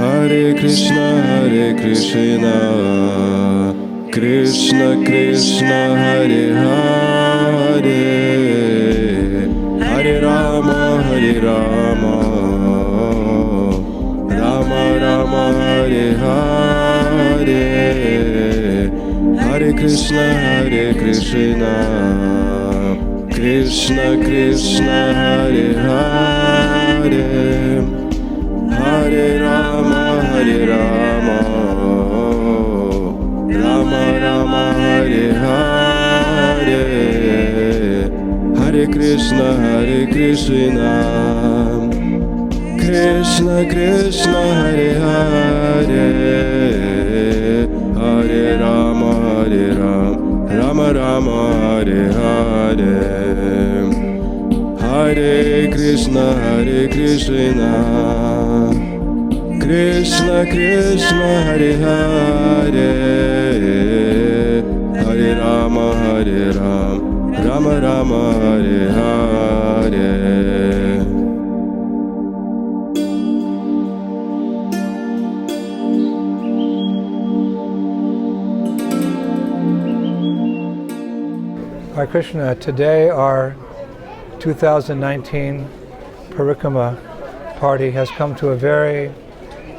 Hare Krishna, Krishna Krishna, Hare Hare, Hare Rama, Rama Rama, Hare Hare, Hare Krishna, Krishna Krishna, Hare Hare, Hare Rama, Rama Rama, Hare Hare, Hare Krishna, Krishna Krishna, Hare Hare, Hare Rama, Rama Rama, Hare Hare, Hare Krishna, Krishna Krishna, Hare Hare, Hare Rama, Rama Rama, Hare Hare. Hare Krishna, today our 2019 parikrama party has come to a very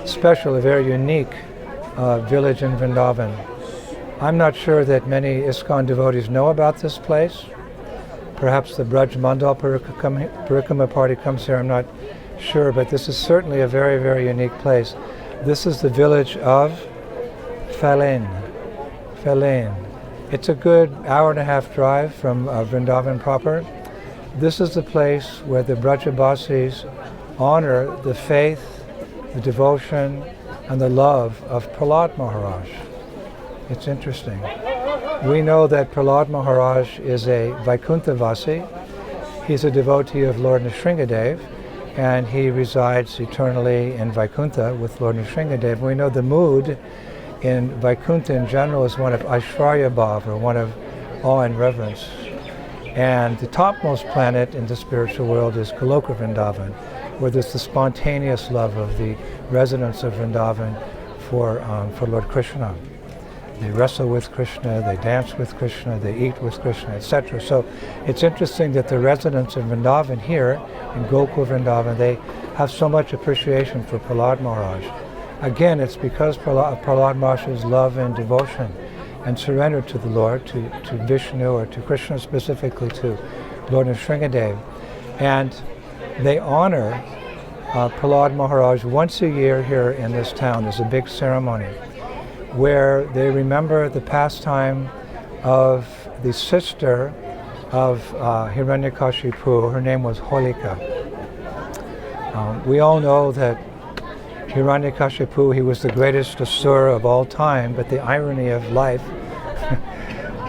special, a very unique village in Vrindavan. I'm not sure that many ISKCON devotees know about this place. Perhaps the Braj Mandal parikrama party comes here, I'm not sure, but this is certainly a very, very unique place. This is the village of Phalein. It's a good hour-and-a-half drive from Vrindavan proper. This is the place where the Brajabasis honor the faith, the devotion, and the love of Prahlada Maharaj. It's interesting. We know that Prahlada Maharaj is a Vaikuntha-vasi. He's a devotee of Lord Nrsingadev, and he resides eternally in Vaikuntha with Lord Nrsingadev. We know the mood in Vaikuntha in general is one of Aishvarya Bhav, or one of awe and reverence. And the topmost planet in the spiritual world is Goloka Vrindavan, where there's the spontaneous love of the residents of Vrindavan for Lord Krishna. They wrestle with Krishna, they dance with Krishna, they eat with Krishna, etc. So it's interesting that the residents of Vrindavan here, in Gokul Vrindavan, they have so much appreciation for Prahlada Maharaj. Again, it's because Prahlada Maharaj's love and devotion and surrender to the Lord, to Vishnu, or to Krishna, specifically to Lord Nrsingadev. And they honor Prahlada Maharaj once a year here in this town. There's a big ceremony where they remember the pastime of the sister of Hiranyakasipu. Her name was Holika. We all know that Hiranyakasipu, he was the greatest asura of all time, but the irony of life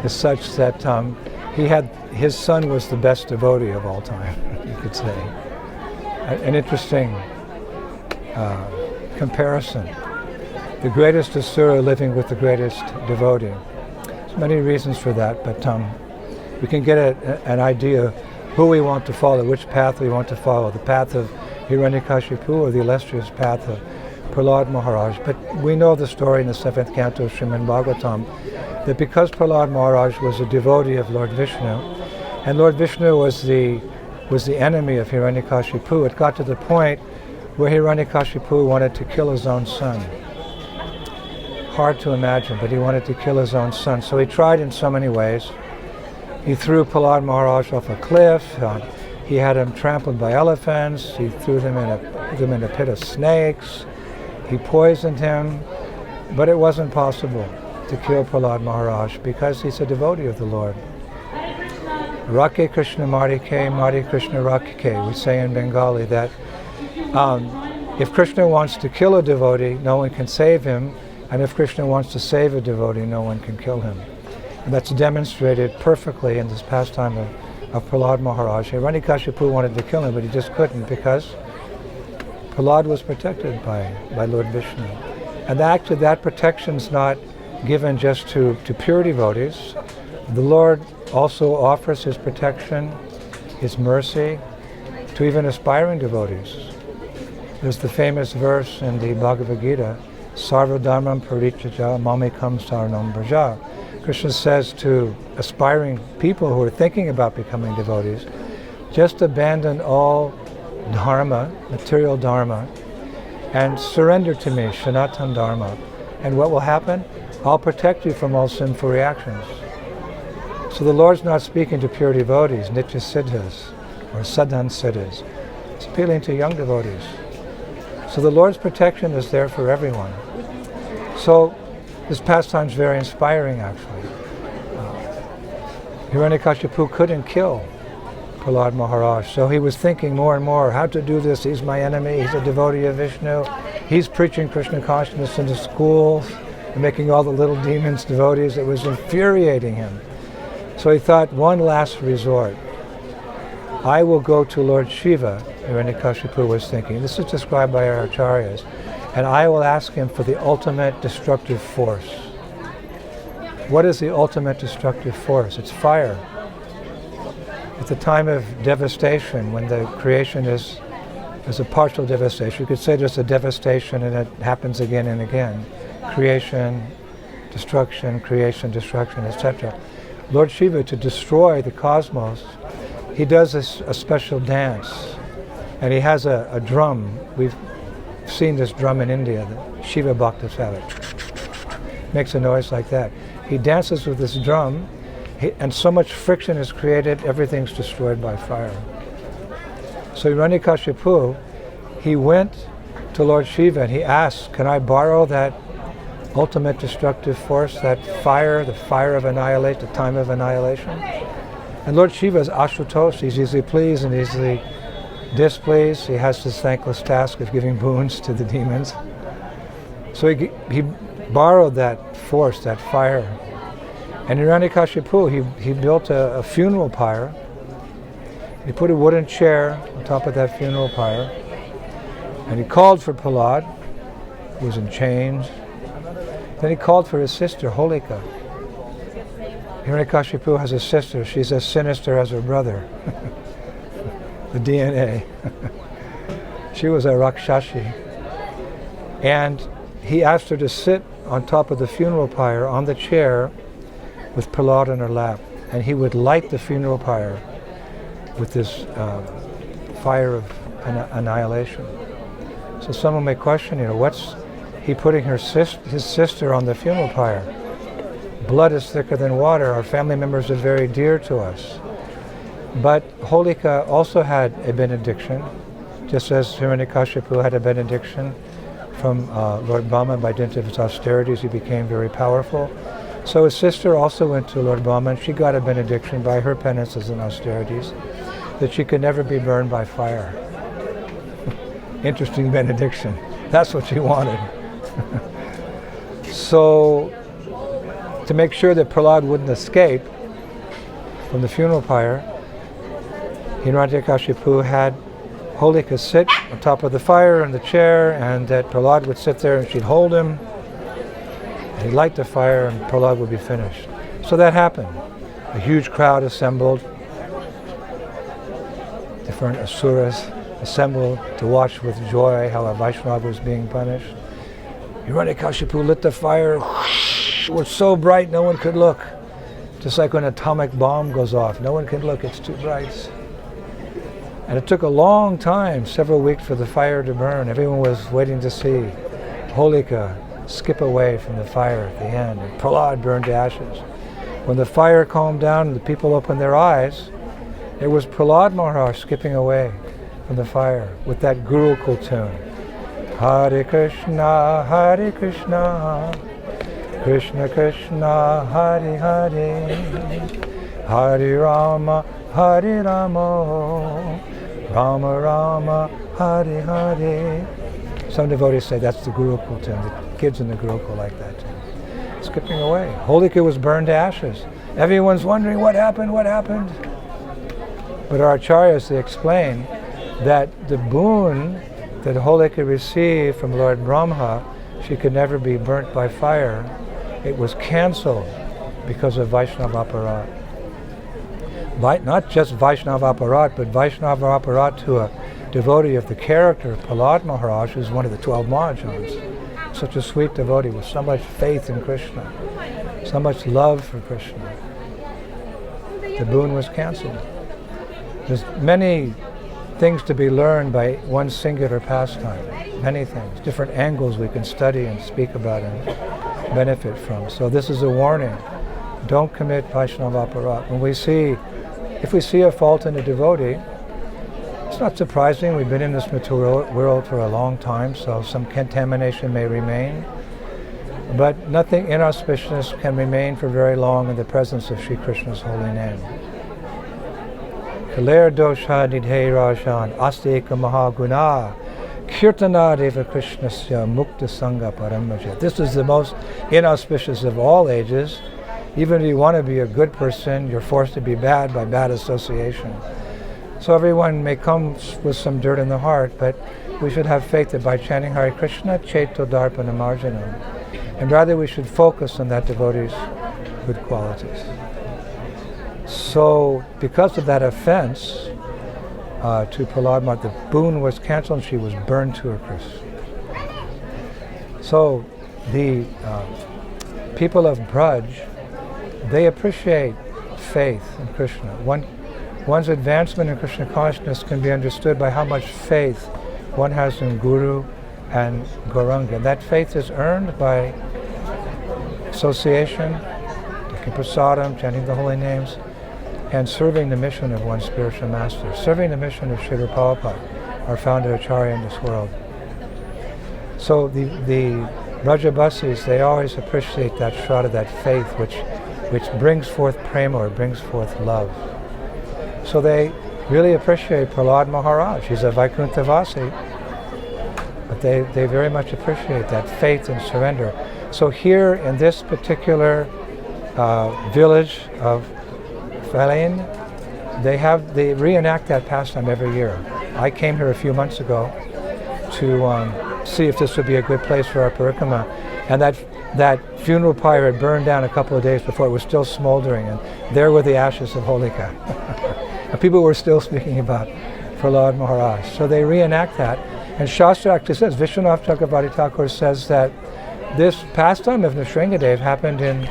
is such that his son was the best devotee of all time, you could say. An interesting comparison. The greatest asura living with the greatest devotee. There's many reasons for that, but we can get an idea who we want to follow, which path we want to follow, the path of Hiranyakasipu or the illustrious path of Prahlada Maharaj. But we know the story in the 7th canto of Srimad Bhagavatam, that because Prahlada Maharaj was a devotee of Lord Vishnu, and Lord Vishnu was the enemy of Hiranyakasipu, it got to the point where Hiranyakasipu wanted to kill his own son. Hard to imagine, but he wanted to kill his own son. So he tried in so many ways. He threw Prahlada Maharaj off a cliff. He had him trampled by elephants. He threw him in a pit of snakes. He poisoned him. But it wasn't possible to kill Prahlada Maharaj because he's a devotee of the Lord. Rakhe Krishna Marike, Mari Krishna Rakhe. We say in Bengali that if Krishna wants to kill a devotee, no one can save him. And if Krishna wants to save a devotee, no one can kill him. And that's demonstrated perfectly in this pastime of Prahlada Maharaj. Hiranyakasipu wanted to kill him, but he just couldn't because Prahlada was protected by Lord Vishnu. And actually that protection's not given just to pure devotees. The Lord also offers his protection, his mercy, to even aspiring devotees. There's the famous verse in the Bhagavad Gita, Sarva Dharmam Parityajya Mamekam Saranam Braja. Krishna says to aspiring people who are thinking about becoming devotees, just abandon all dharma, material dharma, and surrender to me, Sanatana Dharma. And what will happen? I'll protect you from all sinful reactions. So the Lord's not speaking to pure devotees, Nitya Siddhas, or Sadhan Siddhas. It's appealing to young devotees. So the Lord's protection is there for everyone. So this pastime is very inspiring, actually. Hiranyakasipu couldn't kill Prahlada Maharaja, so he was thinking more and more, how to do this. He's my enemy, he's a devotee of Vishnu, he's preaching Krishna consciousness into schools, and making all the little demons devotees. It was infuriating him. So he thought, one last resort. I will go to Lord Shiva, Hiranyakasipu was thinking. This is described by our acharyas. And I will ask him for the ultimate destructive force. What is the ultimate destructive force? It's fire. At the time of devastation, when the creation is a partial devastation, you could say there's a devastation and it happens again and again. Creation, destruction, etc. Lord Shiva, to destroy the cosmos, he does a special dance. And he has a drum. We've seen this drum in India, the Shiva Bhaktas have it. Makes a noise like that. He dances with this drum, and so much friction is created, everything's destroyed by fire. So Hiranyakasipu, he went to Lord Shiva and he asked, can I borrow that ultimate destructive force, that fire, the fire of annihilation, the time of annihilation? And Lord Shiva is Ashutosh, he's easily pleased and easily displeased. He has this thankless task of giving boons to the demons. So he borrowed that force, that fire. And Hiranyakasipu, he built a funeral pyre. He put a wooden chair on top of that funeral pyre. And he called for Prahlada, who was in chains. Then he called for his sister, Holika. Hiranyakasipu has a sister. She's as sinister as her brother. The DNA. She was a Rakshashi. And he asked her to sit on top of the funeral pyre on the chair with Prahlada in her lap. And he would light the funeral pyre with this fire of annihilation. So someone may question, what's he putting his sister on the funeral pyre? Blood is thicker than water. Our family members are very dear to us. But Holika also had a benediction, just as Hiranyakasipu had a benediction from Lord Brahma. By dint of his austerities, he became very powerful. So his sister also went to Lord Brahma, and she got a benediction by her penances and austerities that she could never be burned by fire. Interesting benediction. That's what she wanted. So, to make sure that Prahlada wouldn't escape from the funeral pyre, Hiranyakasipu had Holika sit on top of the fire in the chair, and that Prahlada would sit there and she'd hold him, and he'd light the fire and Prahlada would be finished. So that happened. A huge crowd assembled. Different asuras assembled to watch with joy how a Vaishnava was being punished. Hiranyakasipu lit the fire. It was so bright no one could look. Just like when an atomic bomb goes off. No one can look, it's too bright. And it took a long time, several weeks, for the fire to burn. Everyone was waiting to see Holika skip away from the fire at the end. And Prahlada burned to ashes. When the fire calmed down and the people opened their eyes, it was Prahlada Maharaja skipping away from the fire with that Gurukul tune. Hare Krishna, Krishna Krishna, Hare Hare, Hare Rama, Hare Rama, Rama Rama, Hare Hare. Some devotees say that's the Gurukul tune. The kids in the Gurukul like that tune. Skipping away. Holika was burned to ashes. Everyone's wondering what happened. But our acharyas, they explain that the boon that Holika received from Lord Brahma, she could never be burnt by fire. It was cancelled because of Vaishnava Aparat. Not just Vaishnava Aparat, but Vaishnava Aparat to a devotee of the character of Prahlada Maharaj, who's one of the 12 Mahajans. Such a sweet devotee with so much faith in Krishna, so much love for Krishna. The boon was cancelled. There's many things to be learned by one singular pastime. Many things, different angles we can study and speak about and benefit from. So this is a warning. Don't commit Vaishnava aparat. If we see a fault in a devotee, it's not surprising. We've been in this material world for a long time, so some contamination may remain. But nothing inauspicious can remain for very long in the presence of Sri Krishna's holy name. Kaler dosha nidhe rajan astika mahaguna kirtana deva krishnasya mukta sangha paramaja. This is the most inauspicious of all ages. Even if you want to be a good person, you're forced to be bad by bad association. So everyone may come with some dirt in the heart, but we should have faith that by chanting Hare Krishna, Cheto Darpana Marjanam, and rather we should focus on that devotee's good qualities. So because of that offense to Prahlada Maharaja, the boon was cancelled and she was burned to her crisp. So the people of Braj, they appreciate faith in Krishna. One's advancement in Krishna consciousness can be understood by how much faith one has in Guru and Gauranga. That faith is earned by association, taking prasadam, chanting the holy names, and serving the mission of one's spiritual master, serving the mission of Srila Prabhupada, our founder Acharya in this world. So the Brajabasis, they always appreciate that shraddha, that faith, which brings forth prema, or brings forth love. So they really appreciate Prahlada Maharaj. He's a Vaikunthavasi, but they very much appreciate that faith and surrender. So here in this particular village of Phalein, they reenact that pastime every year. I came here a few months ago to see if this would be a good place for our parikrama, and that funeral pyre had burned down a couple of days before. It was still smoldering, and there were the ashes of Holika. And people were still speaking about Prahlada Maharaj. So they reenact that. And Shastra actually says, Vishwanath Chakravarti Thakur says that this pastime of Nrsingadev happened in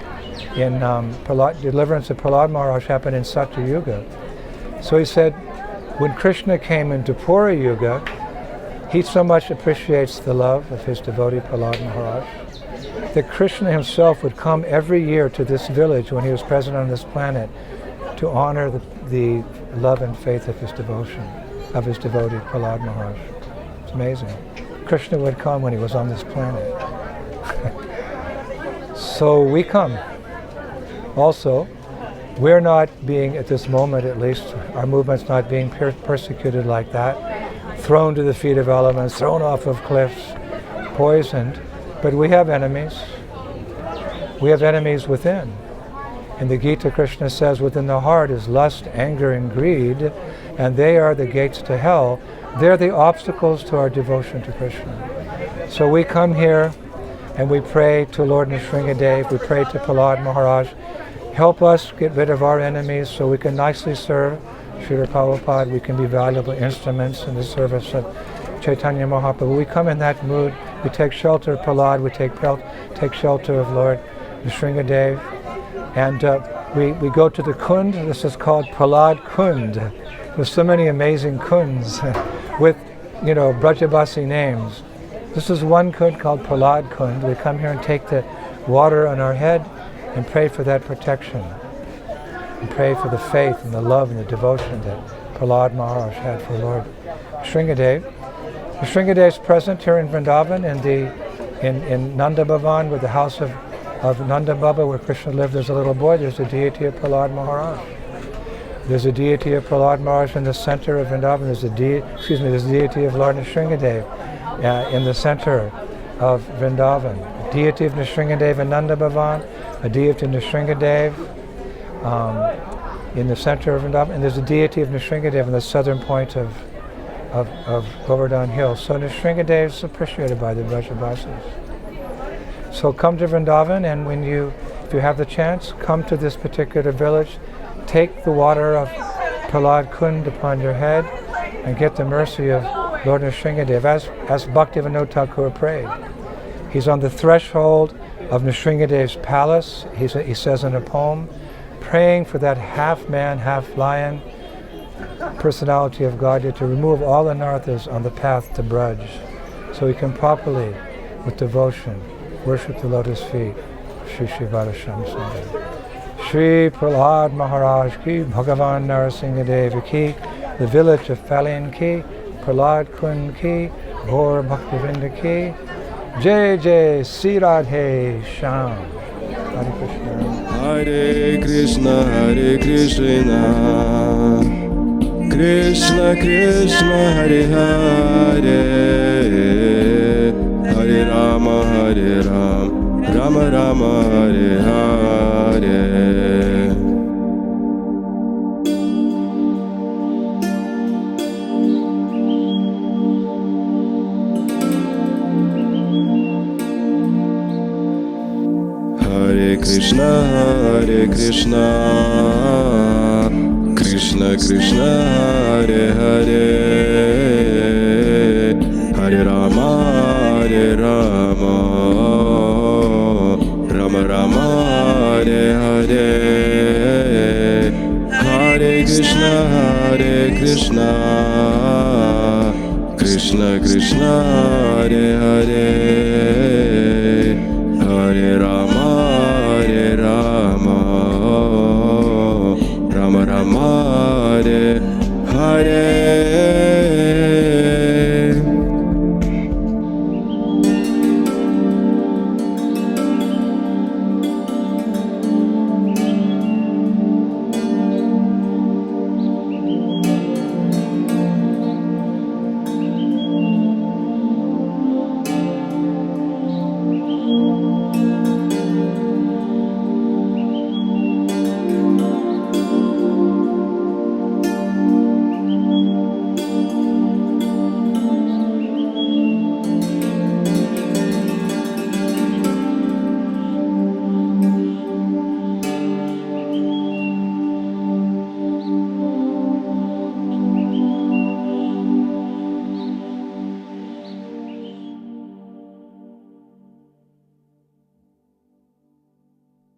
deliverance of Prahlada Maharaj happened in Satya Yuga. So he said, when Krishna came into Pura Yuga, he so much appreciates the love of his devotee Prahlada Maharaj that Krishna himself would come every year to this village when he was present on this planet to honor the love and faith of his devotion, of his devotee Prahlada Maharaj. It's amazing. Krishna would come when he was on this planet. So we come. Also, we're not being, at this moment at least, our movement's not being persecuted like that, thrown to the feet of elements, thrown off of cliffs, poisoned, but we have enemies. We have enemies within. In the Gita, Krishna says, within the heart is lust, anger, and greed, and they are the gates to hell. They're the obstacles to our devotion to Krishna. So we come here and we pray to Lord Nrsingadev, we pray to Prahlada Maharaj, help us get rid of our enemies so we can nicely serve Srila Prabhupada, we can be valuable instruments in the service of Chaitanya Mahaprabhu. We come in that mood, we take shelter of Prahlad, we take shelter of Lord Nrsingadev, and we go to the Kund. This is called Prahlada Kunda. There's so many amazing kunds with, Brajabasi names. This is one Kund called Prahlada Kunda. We come here and take the water on our head and pray for that protection. And pray for the faith and the love and the devotion that Prahlada Maharaj had for Lord Nrsingadev. Nrsingadev is present here in Vrindavan in Nanda Bhavan, with the house of Nanda Baba, where Krishna lived as a little boy. There's a deity of Prahlada Maharaj. There's a deity of Prahlada Maharaj in the center of Vrindavan. There's a deity of Lord Nrsingadev in the center of Vrindavan. A deity of Nrsingadev in Nanda Bhavan, a deity of Nrsingadev in the center of Vrindavan, and there's a deity of Nrsingadev in the southern point of Govardhan Hill. So Nrsingadev is appreciated by the Brajavasis. So come to Vrindavan, and if you have the chance, come to this particular village, take the water of Prahlada Kund upon your head, and get the mercy of Lord Nrsingadev, as Bhaktivinoda Thakur prayed. He's on the threshold of Nrsingadev's palace, he says in a poem, praying for that half man, half lion personality of Godhead to remove all anarthas on the path to Braj, so he can properly, with devotion, worship the lotus feet of Shri Shri Radhasham Sundar. Shri Prahlada Maharaja ki, Bhagavan Narasimhadev ki, the village of Phalein ki, Prahlada Kunda ki, Gaur Bhaktivinoda ki, Jai Jai Sri Radhe Shyam. Hare Krishna. Hare Krishna, Hare Krishna, Krishna Krishna, Hare Hare, Hare Rama, Hare Rama, Rama Rama, Hare Hare. Hare Krishna, Krishna Krishna, Hare Hare, Hare Rama, Hare Rama, Rama Rama, Hare Hare. Hare Krishna, Krishna Krishna, Hare Hare, Hare Rama, Hare Rama, Rama Rama, Hare Hare.